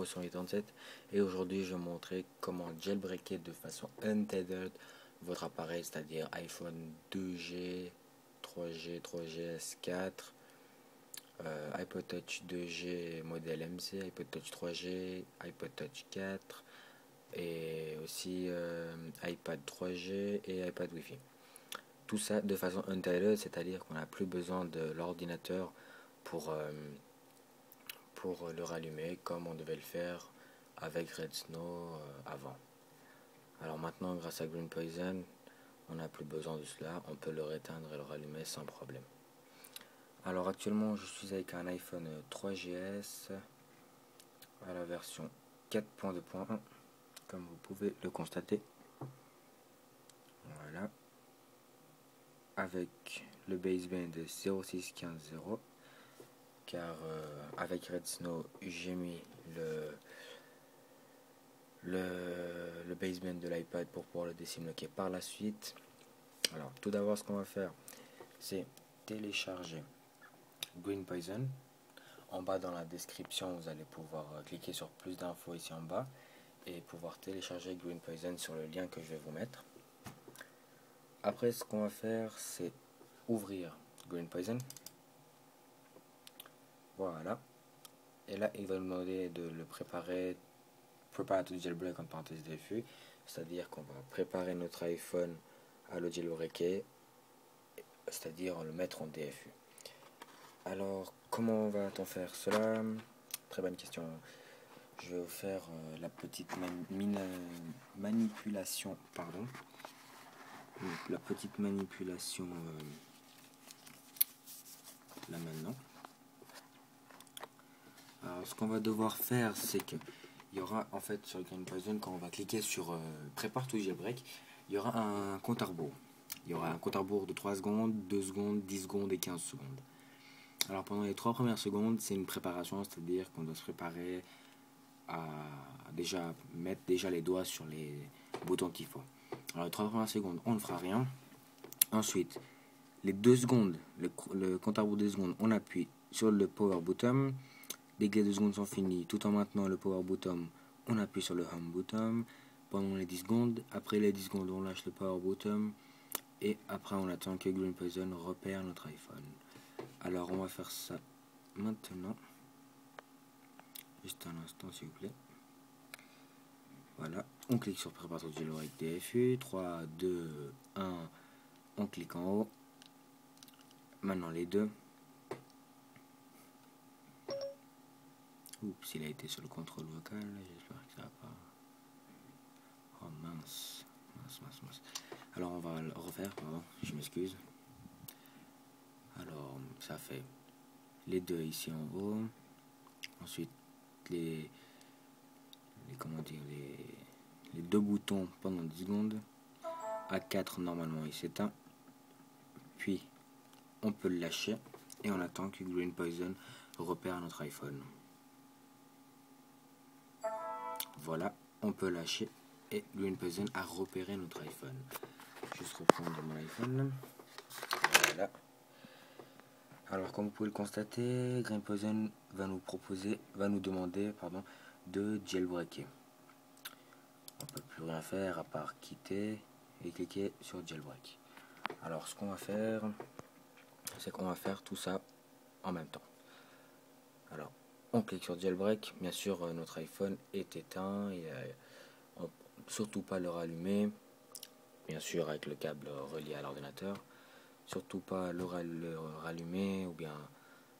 Pro187 et aujourd'hui je vais montrer comment jailbreaker de façon untethered votre appareil, c'est-à-dire iPhone 2G, 3G, 3GS, 4, iPod Touch 2G modèle MC, iPod Touch 3G, iPod Touch 4 et aussi iPad 3G et iPad Wi-Fi. Tout ça de façon untethered, c'est-à-dire qu'on n'a plus besoin de l'ordinateur pour le rallumer comme on devait le faire avec Red Snow avant. Alors maintenant, grâce à Green Poison, on n'a plus besoin de cela, on peut le éteindre et le rallumer sans problème. Alors actuellement, je suis avec un iPhone 3GS à la version 4.2.1, comme vous pouvez le constater. Voilà. Avec le baseband de 06150, car avec Red Snow, j'ai mis le baseband de l'iPad pour pouvoir le décimloquer par la suite. Alors tout d'abord, ce qu'on va faire, c'est télécharger Green Poison. En bas dans la description, vous allez pouvoir cliquer sur plus d'infos ici en bas et pouvoir télécharger Green Poison sur le lien que je vais vous mettre. Après, ce qu'on va faire, c'est ouvrir Green Poison. Voilà. Et là, il va nous demander de le préparer. Prepare to jailbreak en parenthèse DFU, c'est-à-dire qu'on va préparer notre iPhone à le jailbreaker, c'est-à-dire le mettre en DFU. Alors, comment va-t-on faire cela? Très bonne question. Je vais vous faire la petite manipulation, pardon. Donc, la petite manipulation là maintenant. Alors, ce qu'on va devoir faire, c'est que il y aura en fait sur Green Poison, quand on va cliquer sur Prepare to Jailbreak, il y aura un compte à rebours. Il y aura un compte à rebours de 3 secondes, 2 secondes, 10 secondes et 15 secondes. Alors pendant les 3 premières secondes, c'est une préparation, c'est-à-dire qu'on doit se préparer à mettre les doigts sur les boutons qu'il faut. Alors les 3 premières secondes, on ne fera rien. Ensuite, les 2 secondes, le compte à rebours des secondes, on appuie sur le power button. Dès que les 2 secondes sont finies, tout en maintenant le power button, on appuie sur le home button pendant les 10 secondes. Après les 10 secondes, on lâche le power button et après on attend que Green Poison repère notre iPhone. Alors on va faire ça maintenant. Juste un instant s'il vous plaît. Voilà, on clique sur Préparateur de jailbreak DFU. 3, 2, 1, on clique en haut. Maintenant les deux. Oups, il a été sur le contrôle vocal, j'espère que ça va pas. Oh mince. Alors on va le refaire, pardon, je m'excuse. Alors ça fait les deux ici en haut. Ensuite les deux boutons pendant 10 secondes. À 4 normalement il s'éteint. Puis on peut le lâcher et on attend que Green Poison repère notre iPhone. Voilà, on peut lâcher et Green Poison a repéré notre iPhone. Juste reprendre mon iPhone. Voilà. Alors comme vous pouvez le constater, Green Poison va nous demander de jailbreaker. On peut plus rien faire à part quitter et cliquer sur jailbreak. Alors ce qu'on va faire, c'est qu'on va faire tout ça en même temps. Alors on clique sur jailbreak, bien sûr notre iPhone est éteint, et surtout pas le rallumer, bien sûr avec le câble relié à l'ordinateur, surtout pas le rallumer ou bien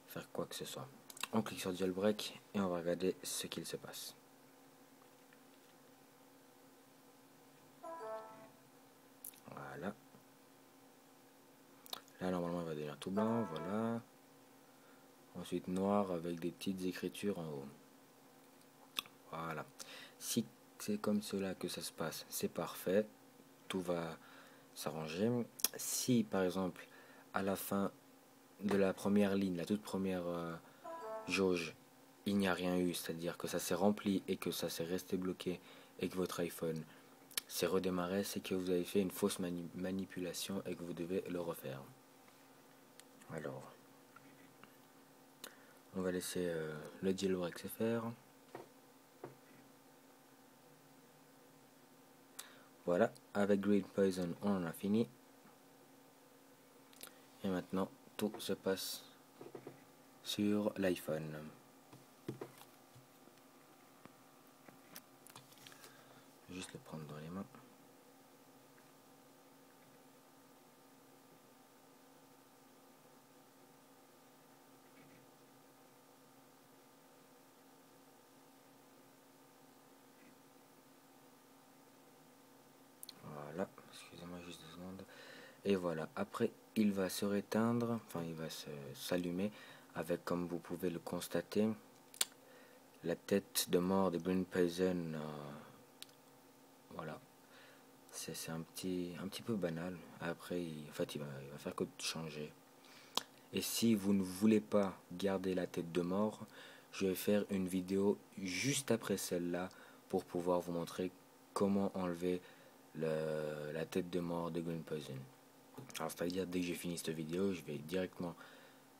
faire quoi que ce soit. On clique sur jailbreak et on va regarder ce qu'il se passe. Voilà. Là normalement il va devenir tout blanc, voilà. Ensuite noir avec des petites écritures en haut. Voilà. Si c'est comme cela que ça se passe, c'est parfait. Tout va s'arranger. Si par exemple à la fin de la première ligne, la toute première jauge, il n'y a rien eu, c'est-à-dire que ça s'est rempli et que ça s'est resté bloqué et que votre iPhone s'est redémarré, c'est que vous avez fait une fausse manipulation et que vous devez le refaire. Alors, on va laisser le jailbreak se faire. Voilà, avec Green Poison, on en a fini. Et maintenant, tout se passe sur l'iPhone. Juste le prendre dans les mains. Voilà, excusez-moi juste 2 secondes. Et voilà, après il va se réteindre, enfin il va s'allumer avec, comme vous pouvez le constater, la tête de mort de Green Poison. Voilà, c'est un petit peu banal. Après, en fait, il va faire que de changer. Et si vous ne voulez pas garder la tête de mort, je vais faire une vidéo juste après celle-là pour pouvoir vous montrer comment enlever la tête de mort de Green Poison. Alors c'est-à-dire, dès que j'ai fini cette vidéo, je vais directement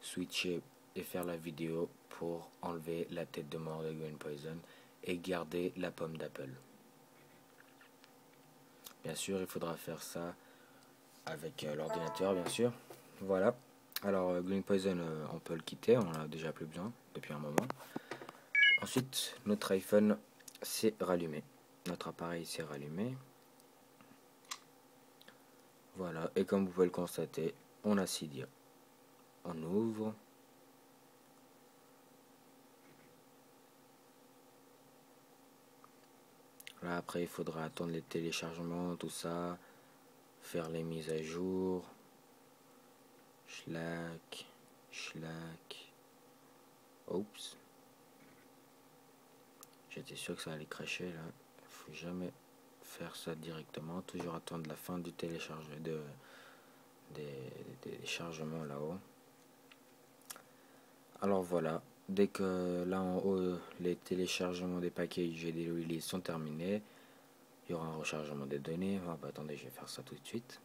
switcher et faire la vidéo pour enlever la tête de mort de Green Poison et garder la pomme d'Apple. Bien sûr, il faudra faire ça avec l'ordinateur, bien sûr. Voilà. Alors, Green Poison, on peut le quitter, on l'a déjà plus besoin depuis un moment. Ensuite, notre iPhone s'est rallumé. Notre appareil s'est rallumé. Voilà, et comme vous pouvez le constater, on a Cydia. On ouvre. Là, après, il faudra attendre les téléchargements, tout ça. Faire les mises à jour. Schlack. Oups. J'étais sûr que ça allait cracher là. Faut jamais faire ça directement. Toujours attendre la fin du téléchargement des chargements là-haut. Alors voilà. Dès que là en haut les téléchargements des packages et des releases sont terminés, il y aura un rechargement des données. Ah bah attendez, je vais faire ça tout de suite.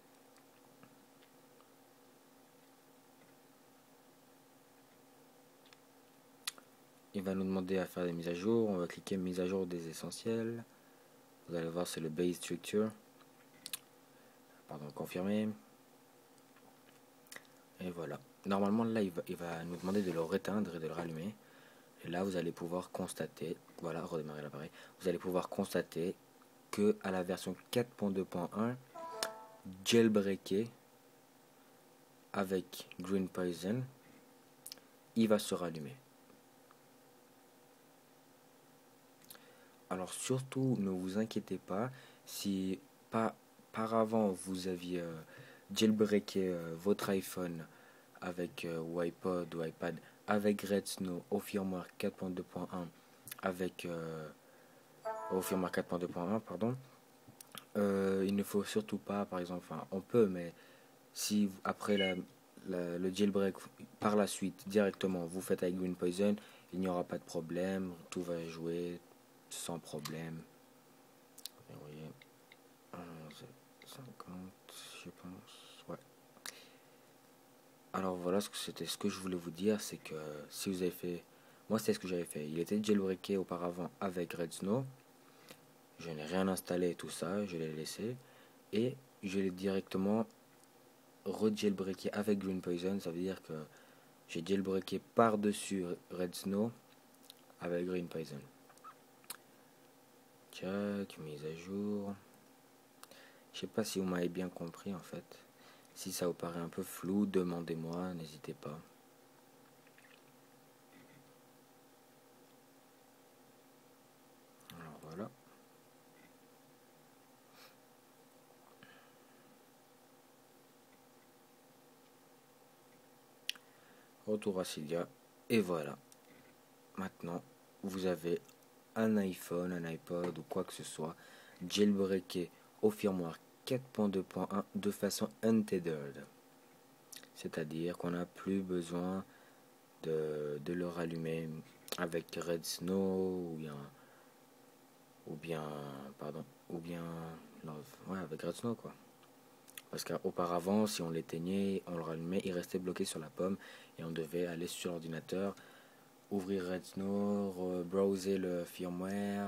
Il va nous demander à faire des mises à jour. On va cliquer mise à jour des essentiels. Vous allez voir, c'est le base structure. Pardon, confirmer. Et voilà. Normalement là il va nous demander de le réteindre et de le rallumer. Et là vous allez pouvoir constater, voilà, redémarrer l'appareil. Vous allez pouvoir constater que à la version 4.2.1 jailbreaké avec Green Poison, il va se rallumer. Alors surtout ne vous inquiétez pas si pas par avant vous aviez jailbreaké votre iPhone avec ou iPod ou iPad avec Red Snow au firmware 4.2.1 avec au firmware 4.2.1 pardon. Il ne faut surtout pas, par exemple, enfin on peut, mais si après le jailbreak par la suite directement vous faites avec Green Poison, il n'y aura pas de problème, tout va jouer sans problème. Vous voyez, 11,50 je pense, ouais. Alors voilà, c'était ce que je voulais vous dire, c'est que si vous avez fait, moi c'est ce que j'avais fait, il était jailbreaké auparavant avec Red Snow, je n'ai rien installé tout ça, je l'ai laissé, et je l'ai directement re-jailbreaké avec Green Poison, ça veut dire que j'ai jailbreaké par-dessus Red Snow avec Green Poison. Check, mise à jour. Je sais pas si vous m'avez bien compris en fait. Si ça vous paraît un peu flou, demandez-moi, n'hésitez pas. Alors voilà. Retour à Cydia. Et voilà. Maintenant, vous avez un iPhone, un iPod ou quoi que ce soit jailbreaké au firmware 4.2.1 de façon untethered. C'est-à-dire qu'on n'a plus besoin de le rallumer avec Red Snow ou bien Love. Ouais, avec Red Snow quoi. Parce qu'auparavant, si on l'éteignait, on le rallumait, il restait bloqué sur la pomme et on devait aller sur l'ordinateur, ouvrir Red Snow, browser le firmware,